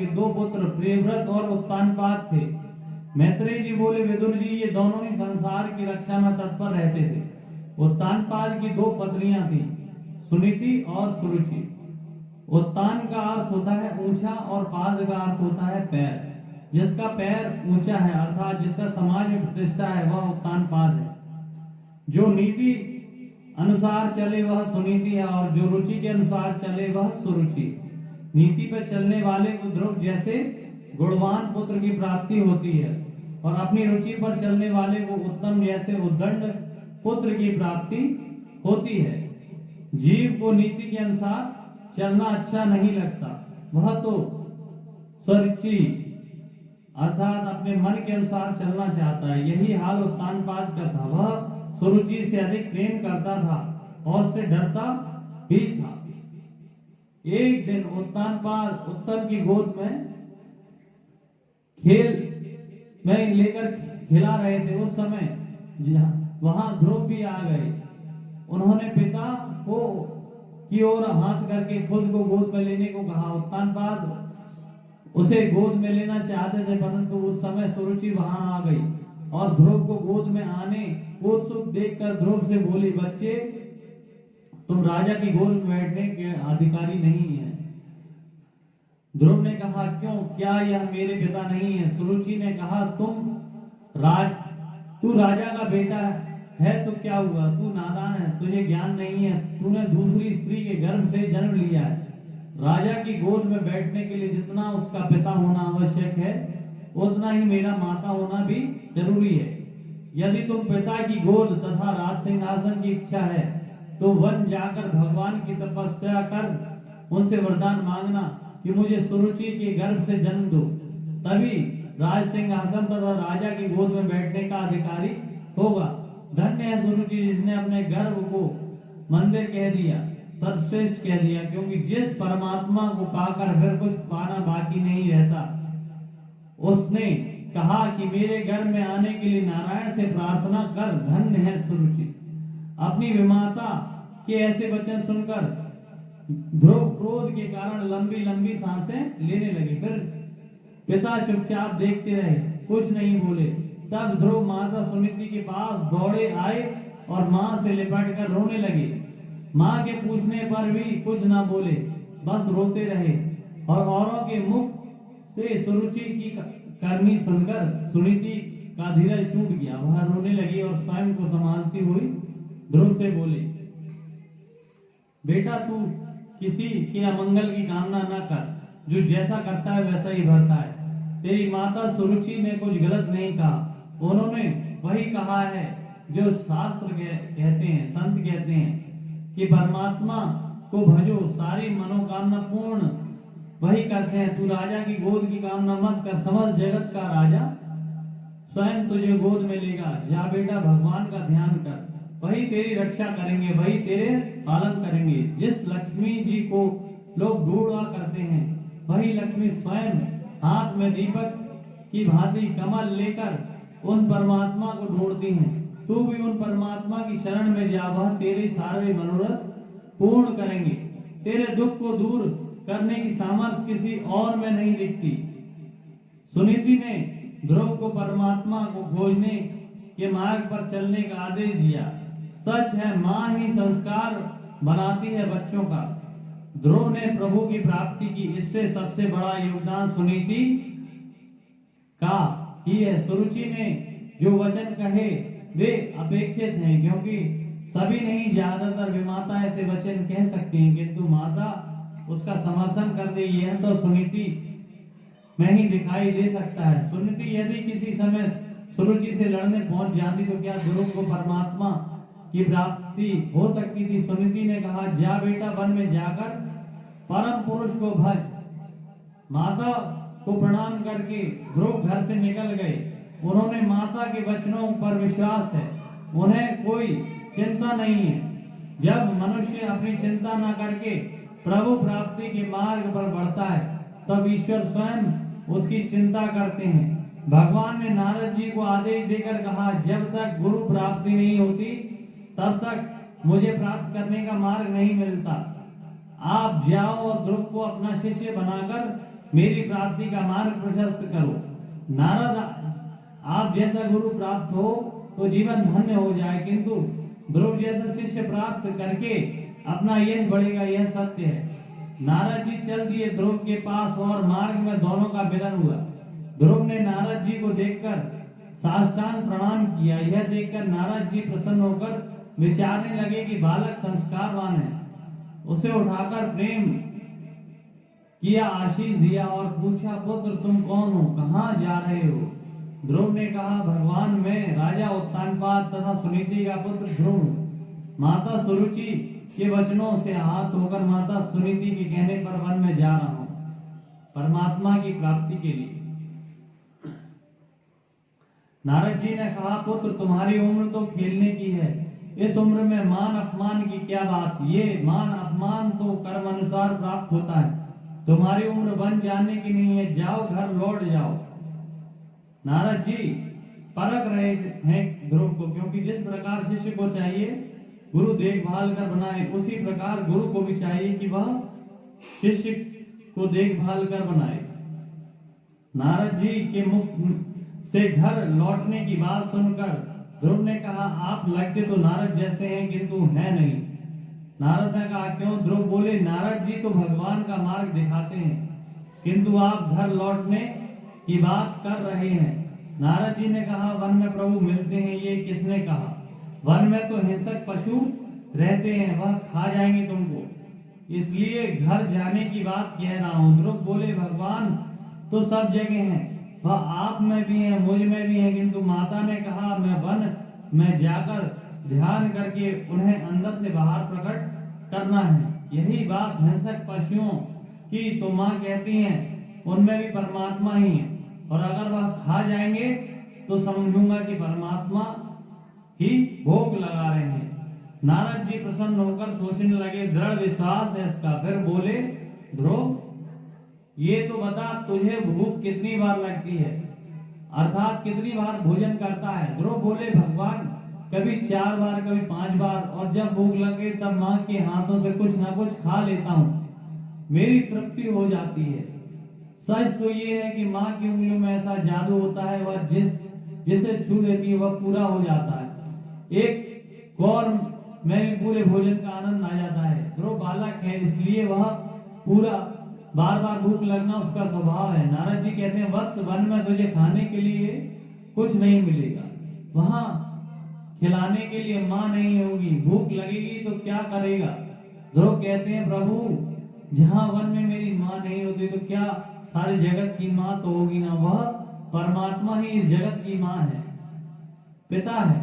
के दो पुत्र प्रियव्रत और उत्तानपाद थे। मैत्रेय जी बोले, विदुर जी, ये दोनों ही संसार की रक्षा में तत्पर रहते थे। उत्तानपाद की दो पत्नियां थी, सुनीति और सुरुचि। उत्तान का अर्थ होता है ऊंचा और पाद का अर्थ होता है पैर। जिसका पैर ऊंचा है अर्थात जिसका समाज में प्रतिष्ठा है वह उत्तानपाद है। जो नीति अनुसार चले वह सुनीति है और जो रुचि के अनुसार चले वह सुरुचि। नीति पर चलने वाले को ध्रुव जैसे गुणवान पुत्र की प्राप्ति होती है और अपनी रुचि पर चलने वाले को उत्तम जैसे उद्दंड पुत्र की प्राप्ति होती है। जीव को नीति के अनुसार चलना अच्छा नहीं लगता, वह तो सुरुचि अर्थात अपने मन के अनुसार चलना चाहता है। यही हाल उत्तानपाद का था। वह सुरुचि से अधिक प्रेम करता था और उससे डरता भी था। एक दिन उत्तानपाद उत्तम की गोद में खेल में लेकर खिला रहे थे। उस समय वहां ध्रुव भी आ गए। उन्होंने पिता को की ओर हाथ करके खुद को गोद में लेने को कहा। उत्तानपाद उसे गोद में लेना चाहते थे, परंतु उस समय सुरुचि वहां आ गई और ध्रुव को गोद में आने को उत्सुक देखकर ध्रुव से बोली, बच्चे, तुम राजा की गोद में बैठने के अधिकारी नहीं है। ध्रुव ने कहा, क्यों, क्या यह मेरे पिता नहीं है? सुरुचि ने कहा, तू राजा का बेटा है तो क्या हुआ? तू नादान है, तुझे ज्ञान नहीं है, तूने दूसरी स्त्री के गर्भ से जन्म लिया है। राजा की गोद में बैठने के लिए जितना उसका पिता होना आवश्यक है उतना ही मेरा माता होना भी जरूरी है। यदि तुम पिता की गोद तथा राज सिंहासन की इच्छा है तो वन जाकर भगवान की तपस्या कर उनसे वरदान मांगना कि मुझे सुरुचि के गर्भ से जन्म दो, तभी राज सिंहासन तथा राजा की गोद में बैठने का अधिकारी होगा। धन्य है सुरुचि जिसने अपने गर्भ को मंदिर कह दिया, सर्वश्रेष्ठ कह दिया, क्योंकि जिस परमात्मा को पाकर फिर कुछ पाना बाकी नहीं रहता। उसने कहा कि मेरे घर में आने के लिए नारायण से प्रार्थना कर। धन्य है सुरुचि। अपनी विमाता के ऐसे वचन सुनकर ध्रुव क्रोध के कारण लंबी लंबी सांसें लेने लगे। फिर पिता चुपचाप देखते रहे, कुछ नहीं बोले। तब ध्रुव माता सुनीति के पास दौड़े आए और मां से लिपट कर रोने लगे। मां के पूछने पर भी कुछ ना बोले, बस रोते रहे और औरों के मुख से सुरुचि की करनी सुनकर सुनीति का धीरज टूट गया। वह रोने लगी और स्वयं को संभालती हुई ध्रुव से बोली, बेटा, तू किसी के अमंगल की कामना न कर, जो जैसा करता है वैसा ही भरता है। तेरी माता सुरुचि ने कुछ गलत नहीं कहा, उन्होंने वही कहा है जो शास्त्र कहते हैं, संत कहते हैं कि परमात्मा को भजो, सारी मनोकामना पूर्ण वही करते हैं। तू राजा की गोद की कामना मत कर, समझ जगत का राजा स्वयं तुझे गोद में लेगा। जा बेटा, भगवान का ध्यान कर, वही तेरी रक्षा करेंगे, वही तेरे पालन करेंगे। जिस लक्ष्मी जी को लोग ढूंढा करते हैं वही लक्ष्मी स्वयं हाथ में दीपक की भांति कमल लेकर उन परमात्मा को ढूंढती हैं। तू भी उन परमात्मा की शरण में जा, वह तेरे सारे मनोरथ पूर्ण करेंगे। तेरे दुख को दूर करने की सामर्थ्य किसी और में नहीं दिखती। सुनीति ने ध्रुव को परमात्मा को खोजने के मार्ग पर चलने का आदेश दिया। सच है, मां ही संस्कार बनाती है बच्चों का। ध्रुव ने प्रभु की प्राप्ति की, इससे सबसे बड़ा योगदान सुनीति का ही है। सुरुचि ने जो वचन कहे वे अपेक्षित हैं, क्योंकि सभी नहीं, ज्यादातर विमाता ऐसे वचन कह सकती हैं, किंतु माता उसका समर्थन कर दे, यह तो सुनीति में ही दिखाई दे सकता है। सुनीति यदि किसी समय सुरुचि से लड़ने पहुंच जाती तो क्या ध्रुव को परमात्मा की प्राप्ति हो सकती थी? सुनीति ने कहा, जा बेटा, वन में जाकर परम पुरुष को भज। माता को प्रणाम करके ध्रुव घर से निकल गए। उन्होंने माता के वचनों पर विश्वास है, उन्हें कोई चिंता नहीं है। जब मनुष्य अपनी चिंता न करके प्रभु प्राप्ति के मार्ग पर बढ़ता है तब ईश्वर स्वयं उसकी चिंता करते हैं। भगवान ने नारद जी को आदेश देकर कहा, जब तक गुरु प्राप्ति नहीं होती तब तक मुझे प्राप्त करने का मार्ग नहीं मिलता। आप जाओ और ध्रुव को अपना शिष्य बनाकर मेरी प्राप्ति का मार्ग प्रशस्त करो। नारद, आप जैसा गुरु प्राप्त हो तो जीवन धन्य हो जाए, किंतु ध्रुव जैसा शिष्य प्राप्त करके अपना यश बढ़ेगा, यह सत्य है। नारद जी चल दिए ध्रुव के पास और मार्ग में दोनों का मिलन हुआ। ध्रुव ने नारद जी को देखकर साष्टांग प्रणाम किया। यह देखकर नारद जी प्रसन्न होकर विचारने लगे कि बालक संस्कारवान है। उसे उठाकर प्रेम किया, आशीष दिया और पूछा, पुत्र तुम कौन हो, कहाँ जा रहे हो? ध्रुव ने कहा, भगवान मैं राजा उत्तानपाद तथा सुनीति का पुत्र ध्रुव हूँ। माता सुरुचि के वचनों से हाथ होकर माता सुनीति के कहने पर वन में जा रहा हूँ परमात्मा की प्राप्ति के लिए। नारद जी ने कहा, पुत्र तुम्हारी उम्र तो खेलने की है, इस उम्र में मान अपमान की क्या बात? ये मान अपमान तो कर्म अनुसार प्राप्त होता है। तुम्हारी उम्र वन जाने की नहीं है, जाओ घर लौट जाओ। नारद जी परख रहे हैं ध्रुव को, क्योंकि जिस प्रकार शिष्य को चाहिए गुरु देखभाल कर बनाए, उसी प्रकार गुरु को भी चाहिए कि वह शिष्य को देखभाल कर बनाए। नारद जी के मुख से घर लौटने की बात सुनकर ध्रुव ने कहा, आप लगते तो नारद जैसे हैं किंतु है नहीं। नारद ने कहा, क्यों? ध्रुव बोले, नारद जी तो भगवान का मार्ग दिखाते हैं, किंतु आप घर लौटने की बात कर रहे हैं। नारद जी ने कहा, वन में प्रभु मिलते हैं, ये किसने कहा? वन में तो हिंसक पशु रहते हैं, वह खा जाएंगे तुमको, इसलिए घर जाने की बात कह रहा हूँ। ध्रुव बोले, भगवान तो सब जगह हैं, वह आप में भी है, मुझ में भी है, किंतु माता ने कहा मैं वन में जाकर ध्यान करके उन्हें अंदर से बाहर प्रकट करना है। यही बात हिंसक पशुओं की तो माँ कहती हैं, उनमें भी परमात्मा ही है, और अगर वह खा जाएंगे तो समझूंगा कि परमात्मा ही भोग लगा रहे हैं। नारद जी प्रसन्न होकर सोचने लगे, दृढ़ विश्वास है इसका। फिर बोले, ध्रुव ये तो बता, तुझे भूख कितनी बार लगती है, अर्थात कितनी बार भोजन करता है? ध्रुव बोले, भगवान कभी 4 बार, कभी 5 बार, और जब भूख लगे तब माँ के हाथों से कुछ ना कुछ खा लेता हूँ, मेरी तृप्ति हो जाती है। सच तो ये है कि माँ की उंगलियों में ऐसा जादू होता है, वह जिसे छू लेती है वह पूरा हो जाता है। एक कौर में भी पूरे भोजन का आनंद आ जाता है। ध्रुव बालक है, इसलिए वह पूरा बार बार भूख लगना उसका स्वभाव है। नारद जी कहते हैं, वत्स वन में तुझे खाने के लिए कुछ नहीं मिलेगा, वहां खिलाने के लिए माँ नहीं होगी, भूख लगेगी तो क्या करेगा? ध्रुव कहते हैं, प्रभु जहाँ वन में मेरी माँ नहीं होती तो क्या सारे जगत की माँ तो होगी ना, वह परमात्मा ही इस जगत की माँ है, पिता है।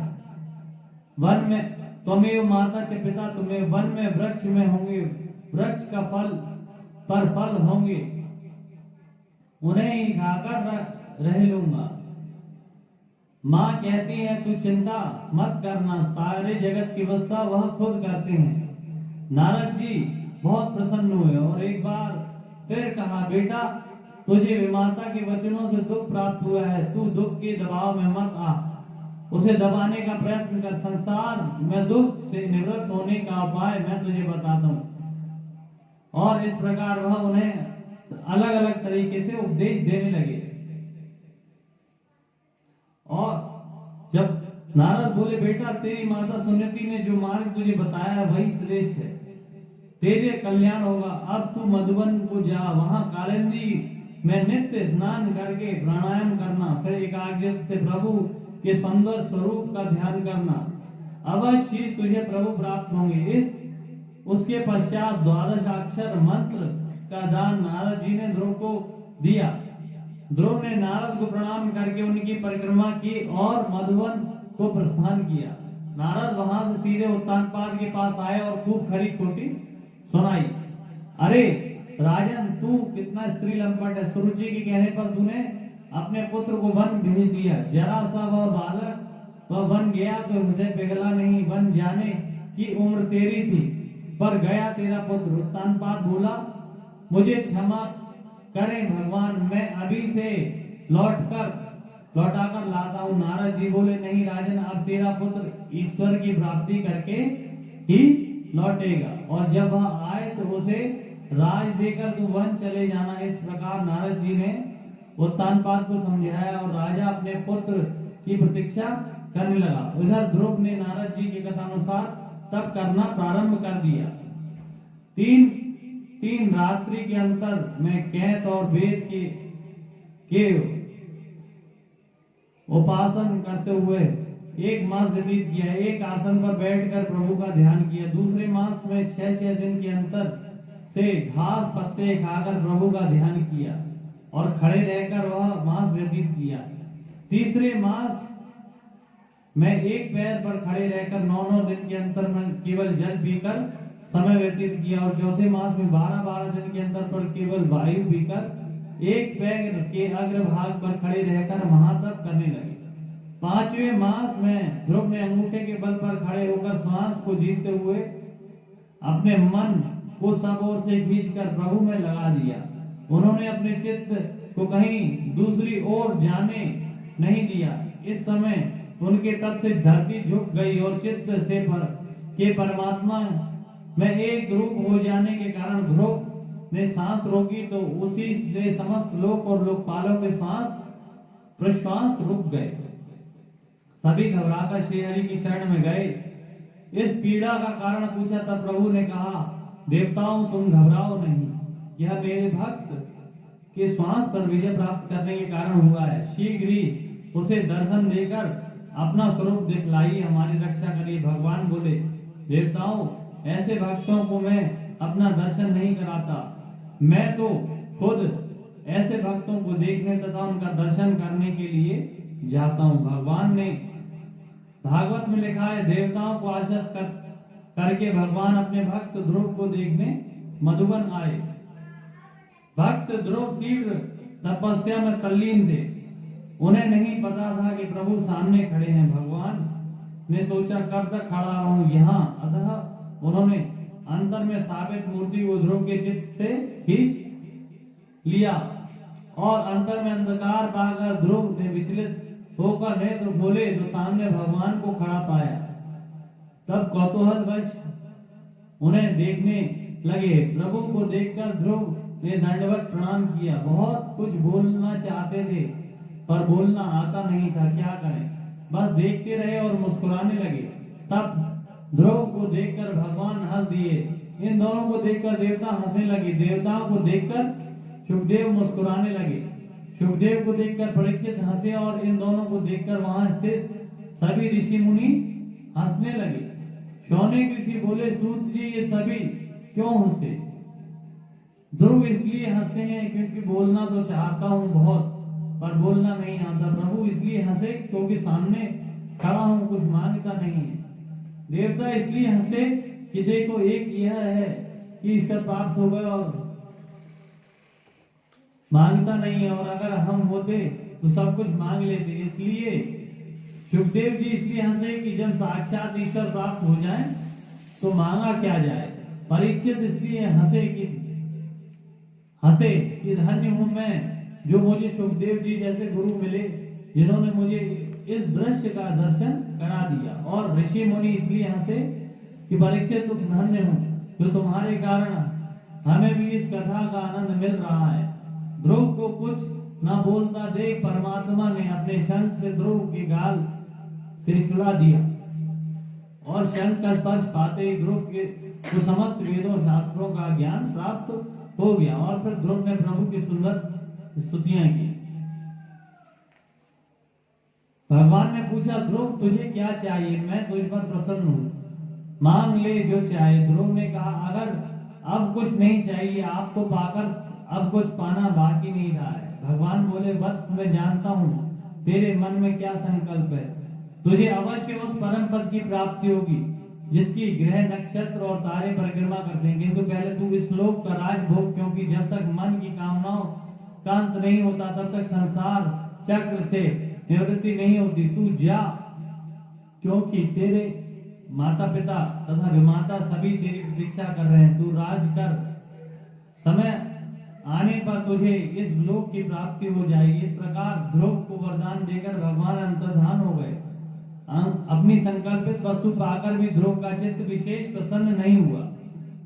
वन में त्वमेव माता च पिता, तुम्हें वन में वृक्ष में होंगे, वृक्ष का फल पर फल होंगे, उन्हें ही खाकर रह लूंगा। माँ कहती है, तू चिंता मत करना, सारे जगत की व्यवस्था वह खुद करते हैं। नारद जी बहुत प्रसन्न हुए और एक बार फिर कहा, बेटा तुझे विमाता के वचनों से दुख प्राप्त हुआ है, तू दुख के दबाव में मत आ, उसे दबाने का प्रयत्न कर। संसार में दुख से निवृत्त होने का उपाय मैं तुझे बताता हूँ। और इस प्रकार वह उन्हें अलग अलग तरीके से उपदेश देने लगे। और जब नारद बोले, बेटा तेरी माता सुनीति ने जो मार्ग तुझे बताया है वही श्रेष्ठ है, तेरे कल्याण होगा। अब तू मधुबन को जा, वहां कालिंदी में नित्य स्नान करके प्राणायाम करना, फिर एकाग्रता से प्रभु के सुंदर स्वरूप का ध्यान करना, अवश्य तुझे प्रभु प्राप्त होंगे। उसके पश्चात 12 अक्षर मंत्र का दान नारद जी ने ध्रुव को दिया। ध्रुव ने नारद को प्रणाम करके उनकी परिक्रमा की और मधुबन को प्रस्थान किया। नारद वहां से सीधे उत्तानपाद के पास आए और खूब खरी खोटी सुनाई। अरे राजन, तू कितना स्त्री लंपट है, सुरुचि के कहने पर तूने अपने पुत्र को वन भेज दिया। जरा सा वह बालक वह वन गया तो हृदय पिघला नहीं, वन जाने की उम्र तेरी थी पर गया तेरा पुत्र। उत्तानपाद बोला, मुझे क्षमा करें भगवान, मैं अभी से लौटाकर लाता हूँ। नारद जी बोले, नहीं राजन, अब तेरा पुत्र ईश्वर की प्राप्ति करके ही लौटेगा, और जब वह आए तो उसे राज देकर तू वन चले जाना। इस प्रकार नारद ने उत्तानपाद को समझाया और राजा अपने पुत्र की प्रतीक्षा करने लगा। उधर ध्रुव ने नारद जी के कथानुसार तप करना प्रारंभ कर दिया। तीन रात्रि के अंतर में कैत और वेद के उपासन करते हुए 1 मास व्यतीत किया। एक आसन पर बैठकर प्रभु का ध्यान किया। दूसरे मास में 6 दिन के अंतर से घास पत्ते खाकर प्रभु का ध्यान किया और खड़े रहकर वह मास व्यतीत किया। तीसरे मास में एक पैर पर खड़े रहकर 9 दिन के अंतर में केवल जल पीकर समय व्यतीत किया और चौथे मास में 12 दिन के अंतर पर केवल वायु पीकर एक पैर के अग्रभाग पर खड़े रहकर महातप करने लगे। 5वें मास में ध्रुव ने अंगूठे के बल पर खड़े होकर श्वास को जीतते हुए अपने मन को सब ओर से खींचकर प्रभु में लगा दिया। उन्होंने अपने चित्त को कहीं दूसरी ओर जाने नहीं दिया। इस समय उनके तप से धरती झुक गई और चित्त से के परमात्मा में एक रूप हो जाने के कारण ध्रुव ने सांस रोकी तो उसी से समस्त लोक और लोकपालों के श्वास प्रश्वास रुक गए। सभी घबराकर श्री हरि की शरण में गए। इस पीड़ा का कारण पूछा तब प्रभु ने कहा, देवताओं तुम घबराओ नहीं, यह मेरे भक्त के श्वास पर विजय प्राप्त करने के कारण हुआ है। शीघ्र ही उसे दर्शन देकर अपना स्वरूप दिखलाई हमारी रक्षा करिए। भगवान बोले, देवताओं ऐसे भक्तों को मैं अपना दर्शन नहीं कराता, मैं तो खुद ऐसे भक्तों को देखने तथा उनका दर्शन करने के लिए जाता हूँ। भगवान ने भागवत में लिखा है, देवताओं को आश्वस्त करके भगवान अपने भक्त ध्रुव को देखने मधुबन आए। भक्त ध्रुव तीव्र तपस्या में तल्लीन थे। उन्हें नहीं पता था कि प्रभु सामने खड़े हैं। भगवान ने सोचा, कब तक खड़ा रहूं यहाँ। अतः उन्होंने अंतर में स्थापित मूर्ति को ध्रुव के चित्त से खींच लिया और अंतर में अंधकार पाकर ध्रुव ने विचलित होकर नेत्र खोले तो सामने भगवान को खड़ा पाया। तब कौतूहलवश उन्हें देखने लगे। प्रभु को देखकर ध्रुव ने दंडवत प्रणाम किया। बहुत कुछ बोलना चाहते थे पर बोलना आता नहीं था, क्या करें, बस देखते रहे और मुस्कुराने लगे। तब ध्रुव को देखकर भगवान हंस दिए। इन दोनों को देखकर देवता हंसने लगे। देवताओं को देखकर सुखदेव मुस्कुराने लगे। सुखदेव को देखकर परीक्षित हंसे और इन दोनों को देखकर वहां स्थित सभी ऋषि मुनि हंसने लगे। शौनक ऋषि बोले, सूत जी ये सभी क्यों हंसे? ध्रुव इसलिए हंसते हैं क्योंकि बोलना तो चाहता हूँ बहुत पर बोलना नहीं आता। प्रभु इसलिए हंसे क्योंकि सामने खड़ा हूँ, कुछ मांगता नहीं है। देवता इसलिए हंसे कि देखो, एक यह है कि ईश्वर प्राप्त हो गए और मांगता नहीं है, और अगर हम होते तो सब कुछ मांग लेते। इसलिए सुखदेव जी इसलिए हंसे कि जब साक्षात ईश्वर प्राप्त हो जाए तो मांगा क्या जाए। परीक्षित इसलिए हंसे कि धन्य हूं मैं जो मुझे सुखदेव जी जैसे गुरु मिले जिन्होंने मुझे इस दृश्य का दर्शन करा दिया। और ऋषि मुनि इसलिए हंसे कि परीक्षित तुम धन्य हो जो तुम्हारे कारण हमें भी इस कथा का आनंद मिल रहा है। ध्रुव को कुछ न बोलता देख परमात्मा ने अपने शंख से ध्रुव के गाल से छुड़ा दिया और शंख का स्पर्श पाते ही ध्रुव के समस्त वेदों शास्त्रों का ज्ञान प्राप्त हो गया। और फिर ध्रुव ने प्रभु की सुंदर स्तुतियां की। भगवान ने पूछा, ध्रुव तुझे क्या चाहिए? मैं तुझ पर प्रसन्न हूँ, मांग ले जो चाहे। ध्रुव ने कहा, अगर अब कुछ नहीं चाहिए, आपको पाकर अब कुछ पाना बाकी नहीं रहा है। भगवान बोले, वत्स मैं जानता हूँ तेरे मन में क्या संकल्प है। तुझे अवश्य उस परम पद की प्राप्ति होगी जिसकी ग्रह नक्षत्र और तारे परिक्रमा करते हैं, किंतु पहले तू इस लोक का राज भोग, क्योंकि जब तक मन की कामनाओं का अंत नहीं होता तब तक संसार चक्र से निवृत्ति नहीं होती। तू जा, क्योंकि तेरे माता पिता तथा विमाता सभी तेरी प्रतीक्षा कर रहे हैं। तू राज कर, समय आने पर तुझे इस लोक की प्राप्ति हो जाएगी। इस प्रकार ध्रुव को वरदान देकर भगवान अंतर्धान हो गए। अपनी संकल्पित वस्तु पाकर भी ध्रुव का चित्त विशेष प्रसन्न नहीं हुआ।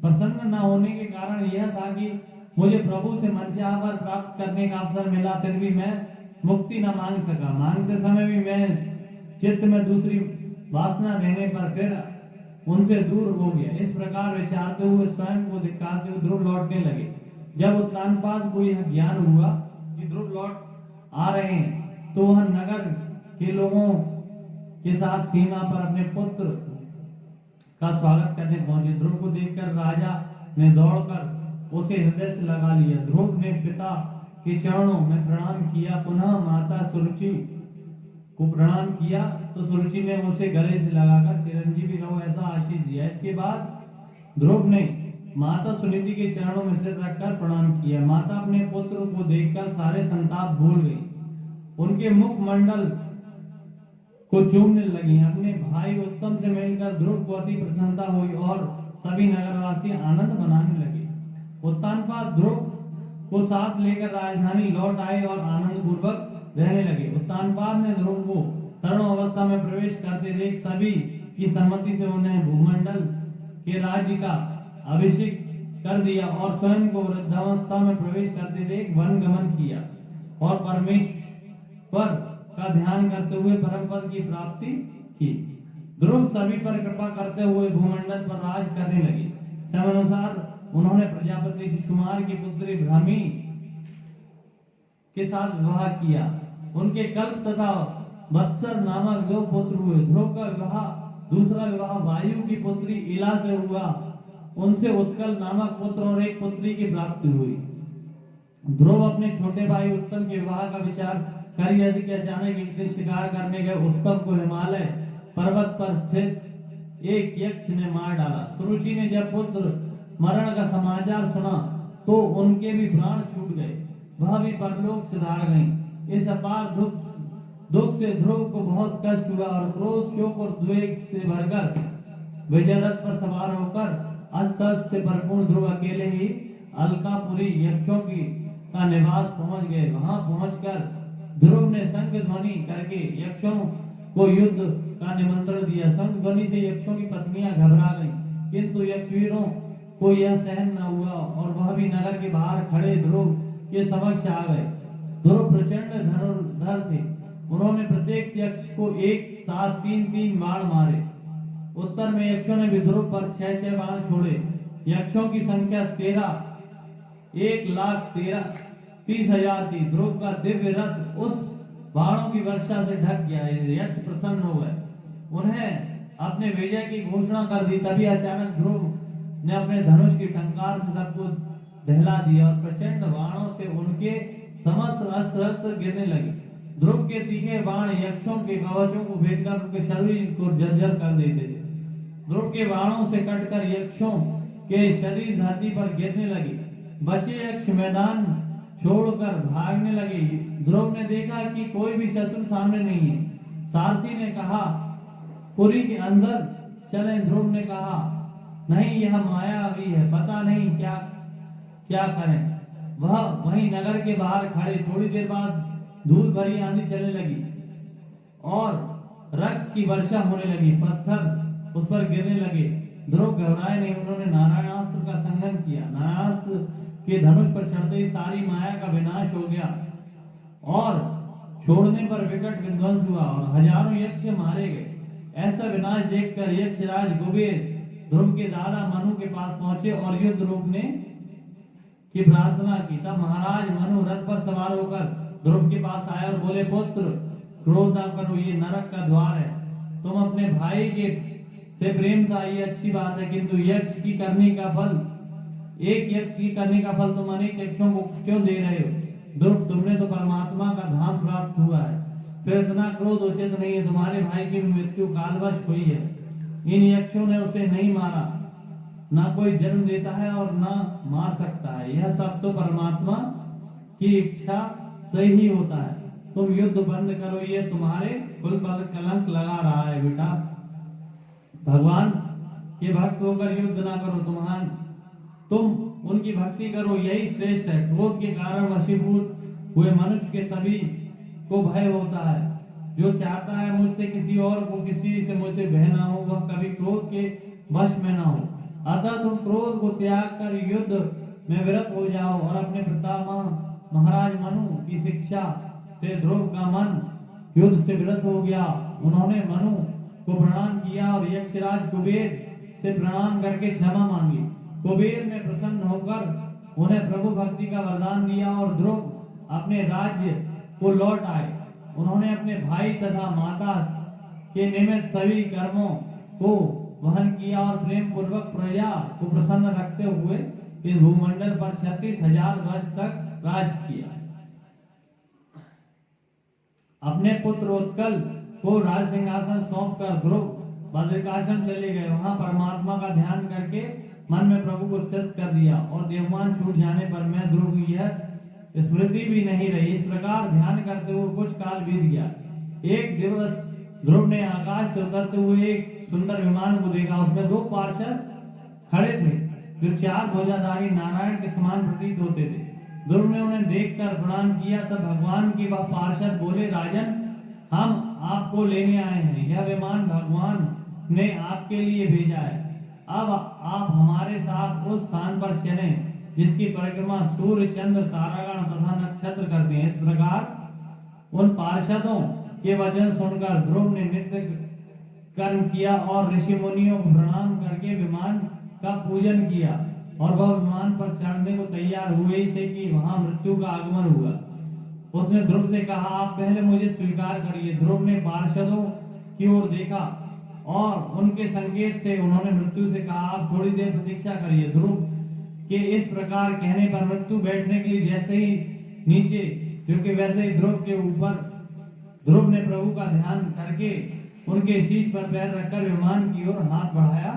प्रसन्न न होने के कारण यह था कि मुझे प्रभु से मनचाहा वर प्राप्त करने का अवसर मिला, फिर भी मैं मुक्ति न मांग सका। मांगते समय भी मैं चित्त में दूसरी वासना रहने पर फिर उनसे दूर हो गया। इस प्रकार विचारते हुए स्वयं को धिक्कारते हुए ध्रुव लौटने लगे। जब उत्तानपाद को यह ज्ञान हुआ कि ध्रुव लौट आ रहे हैं, तो वह नगर के लोगों के साथ सीमा पर अपने पुत्र का स्वागत करने पहुंचे। ध्रुव को देखकर राजा ने दौड़कर उसे हृदय से लगा लिया। ध्रुव ने पिता के चरणों में प्रणाम किया, पुनः माता सुरुचि को प्रणाम किया तो सुरुचि ने उसे गले से लगाकर चिरंजीवी रहो ऐसा आशीष दिया। इसके बाद ध्रुव ने माता सुनीति के चरणों में सिर रखकर प्रणाम किया। माता अपने पुत्र को देखकर सारे संताप भूल गई, उनके मुख मंडल को चूमने लगी। अपने भाई उत्तम से मिलकर ध्रुव को अति प्रसन्नता हुई और सभी नगरवासी आनंद मनाने लगे। उत्तानपाद ध्रुव को साथ लेकर राजधानी लौट आए और आनंद पूर्वक रहने लगे। उत्तानपाद ने ध्रुव को तरुण अवस्था में प्रवेश करते देख सभी की सम्मति से उन्हें भूमंडल के राज्य का अभिषेक कर दिया और स्वयं को वृद्धावस्था में प्रवेश करते देख वन गमन किया और परमेश्वर का ध्यान करते हुए परम पद की प्राप्ति की। ध्रुव सभी पर कृपा करते हुए भूमंडल पर राज करने लगे। समयानुसार उन्होंने प्रजापति शिशुमार की पुत्री भ्रामी के साथ विवाह किया। उनके कल्प तथा वत्सर नामक 2 पुत्र हुए। ध्रुव का दूसरा विवाह वायु की पुत्री इला से हुआ। उनसे उत्कल नामक पुत्र और एक पुत्री की प्राप्ति हुई। ध्रुव अपने छोटे भाई उत्तम के विवाह का विचार कर यदि कि अचानक एक दिन शिकार करने गए उत्तम को हिमालय पर्वत पर स्थित एक यक्ष ने मार डाला। सुरुचि ने जब पुत्र मरण का समाचार सुना तो उनके भी प्राण छूट गए, वह भी परलोक सिधार गईं। इस अपार दुख से ध्रुव को बहुत कष्ट हुआ और क्रोध, शोक और द्वेग से भरकर विजय रथ पर सवार होकर अस्त्र से भरपूर ध्रुव अकेले ही अलकापुरी यक्षों का निवास पहुंच गए। वहां पहुंचकर ध्रुव ने शंख ध्वनि करके यक्षों को युद्ध का निमंत्रण दिया। शंख ध्वनि से यक्षों की पत्नियां घबरा गईं, किंतु यक्षवीरों को यह सहन न हुआ और वह भी नगर के बाहर खड़े ध्रुव के समक्ष आ गए। ध्रुव प्रचंड धनुर्धर थे। उन्होंने प्रत्येक यक्ष को एक साथ 3-3 बाण मारे। उत्तर में यक्षों ने भी ध्रुव पर 6-6 बाण छोड़े। यक्षों की संख्या 1,30,000 थी। ध्रुव का दिव्य रथ उस बाणों की वर्षा से ढक गया। यक्ष प्रसन्न हो गए, उन्हें अपने विजय की घोषणा कर दी। तभी अचानक ध्रुव ने अपने धनुष की टंकार से सबको दहला दिया और प्रचंड बाणों से उनके समस्त अस्त्र गिरने लगे। ध्रुव के तीखे बाण यक्षों के कवचों को भेदकर उनके शरीर को जर्जर कर देते थे। ध्रुव के बाणों से कटकर यक्षों के शरीर धरती पर गिरने लगे। बचे यक्ष मैदान छोड़कर भागने लगे। ध्रुव ने देखा कि कोई भी शत्रु सामने नहीं है। सारथी ने कहा पुरी के अंदर चलें। ध्रुव ने कहा नहीं, यह मायावी है, पता नहीं क्या करें। वह वहीं नगर के बाहर खड़े। थोड़ी देर बाद धूल भरी आंधी चलने लगी और रक्त की वर्षा होने लगी। पत्थर उस पर गिरने लगे। ध्रुव घबराए नहीं, उन्होंने नारायणास्त्र का संगम किया। नारायणास्त्र के धनुष पर चढ़ते ही सारी माया का विनाश हो गया और छोड़ने पर विकट विध्वंस हुआ और हजारों यक्ष मारे गए। ऐसा विनाश देखकर यक्षराज कुबेर ध्रुव के दादा मनु के पास पहुंचे और युद्ध रोकने की प्रार्थना की। तब महाराज मनु रथ पर सवार होकर ध्रुव के पास आए और बोले, पुत्र क्रोध न करो, ये नरक का द्वार है। तुम अपने भाई के से प्रेम था, ये अच्छी बात है, किंतु यक्ष की करने का फल, एक यक्ष की करने का फल तुम अनेक यक्षों को क्यों दे रहे हो? ध्रुव, तुमने तो परमात्मा का धाम प्राप्त हुआ है, फिर इतना क्रोध उचित नहीं है। तुम्हारे भाई की मृत्यु कालवश हुई है। इन यक्षों ने उसे नहीं मारा, ना कोई जन्म देता है और ना मार सकता है। यह सब तो परमात्मा की इच्छा से ही होता है। तुम युद्ध बंद करो, ये तुम्हारे कुल पर कलंक लगा रहा है। बेटा, भगवान के भक्त होकर युद्ध ना करो, तुम उनकी भक्ति करो, यही श्रेष्ठ है। क्रोध के कारण वशीभूत हुए मनुष्य के सभी को भय होता है। जो चाहता है मुझसे किसी और को, किसी से मुझसे भय ना हो, वह कभी क्रोध के वश में ना हो। अतः तुम क्रोध को त्याग कर युद्ध में विरत हो जाओ। और अपने पितामह महाराज मनु की शिक्षा से ध्रुव का मन युद्ध से विरत हो गया। उन्होंने मनु को प्रणाम किया और यक्षराज कुबेर से प्रणाम करके क्षमा मांगी। कुबेर ने प्रसन्न होकर उन्हें प्रभु भक्ति का वरदान दिया और ध्रुव अपने राज्य को लौट आए। उन्होंने अपने भाई तथा माता के निमित्त सभी कर्मों को वहन किया और प्रेम पूर्वक प्रजा को प्रसन्न रखते हुए इस भूमंडल पर 36,000 वर्ष तक राज किया। अपने पुत्र उत्कल को राज सिंहासन सौंपकर ध्रुव बद्रिकाश्रम चले गए। वहां परमात्मा का ध्यान करके मन में प्रभु को स्थित कर दिया और देवमान छूट जाने पर मैं ध्रुव की यह स्मृति भी नहीं रही। इस प्रकार ध्यान करते हुए कुछ काल बीत गया। एक दिवस ध्रुव ने आकाश से उतरते हुए एक सुंदर विमान को देखा। उसमें 2 पार्षद खड़े थे जो 4 ध्वजाधारी नारायण के समान प्रतीत होते थे। ध्रुव ने उन्हें देखकर प्रणाम किया। तब भगवान की वह पार्षद बोले, राजन, हम आपको लेने आए हैं। यह विमान भगवान ने आपके लिए भेजा है। अब आप हमारे साथ उस स्थान पर चलें जिसकी परिक्रमा सूर्य, चंद्र, तारागण तथा नक्षत्र करते हैं। इस प्रकार उन पार्षदों के वचन सुनकर ध्रुव ने नित्य कर्म किया और ऋषि मुनियों को प्रणाम करके विमान का पूजन किया और वह विमान पर चढ़ने को तैयार हुए ही थे कि वहां मृत्यु का आगमन हुआ। उसने ध्रुव से कहा, आप पहले मुझे स्वीकार करिए। ध्रुव ने पार्षदों की ओर देखा और उनके संकेत से उन्होंने मृत्यु से कहा, आप थोड़ी देर प्रतीक्षा करिए। ध्रुव के इस प्रकार कहने पर मृत्यु बैठने के लिए जैसे ही नीचे क्योंकि वैसे ही ध्रुव के ऊपर ध्रुव ने प्रभु का ध्यान करके उनके शीश पर पैर रखकर विमान की ओर हाथ बढ़ाया।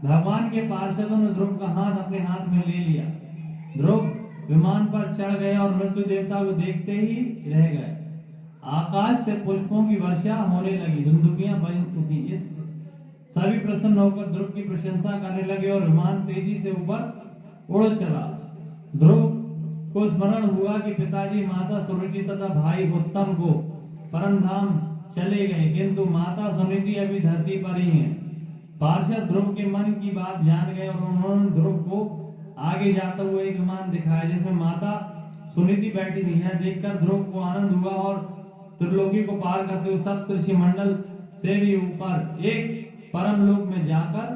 भगवान के पार्षदों ने ध्रुव का हाथ अपने हाथ में ले लिया। ध्रुव विमान पर चढ़ गए और मृत्यु देवता को देखते ही रह गए। आकाश से पुष्पों की वर्षा होने लगी, धुंधुकियां बन उठी। इस सभी प्रसन्न होकर ध्रुव की प्रशंसा करने लगे और विमान तेजी से ऊपर उड़ चला। ध्रुव को स्मरण हुआ कि पिताजी, माता सुरुचि तथा भाई उत्तम को परम धाम चले गए, किंतु माता सुनीति अभी धरती पर ही है। पार्षद ध्रुव के मन की बात जान गए और उन्होंने ध्रुव को आगे जाता हुआ एक विमान दिखाया जिसमें माता सुनीति बैठी थी। यह देखकर ध्रुव को आनंद हुआ और त्रिलोकी को पार करते हुए सप्तऋषि मंडल से भी ऊपर एक परम लोक में जाकर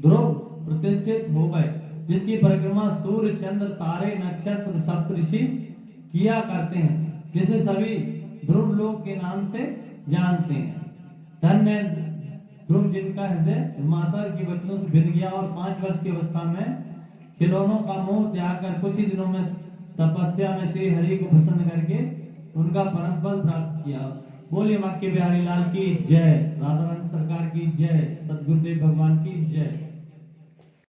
ध्रुव प्रतिष्ठित हो गए, जिसकी परिक्रमा सूर्य, चंद्र, तारे, नक्षत्र, सप्तऋषि किया करते हैं, जिसे सभी ध्रुव लोक के नाम से जानते हैं। धन्य ध्रुव जिनका हृदय माता के वचनों से भिन्न गया और 5 वर्ष की अवस्था में खिलौनों का मोह त्याग कर कुछ ही दिनों में तपस्या में श्री हरि को प्रसन्न करके उनका परम फल प्राप्त किया। बोलिए मक्के बिहारी लाल की जय, राधा रानी सरकार की जय, सदगुरुदेव भगवान की जय।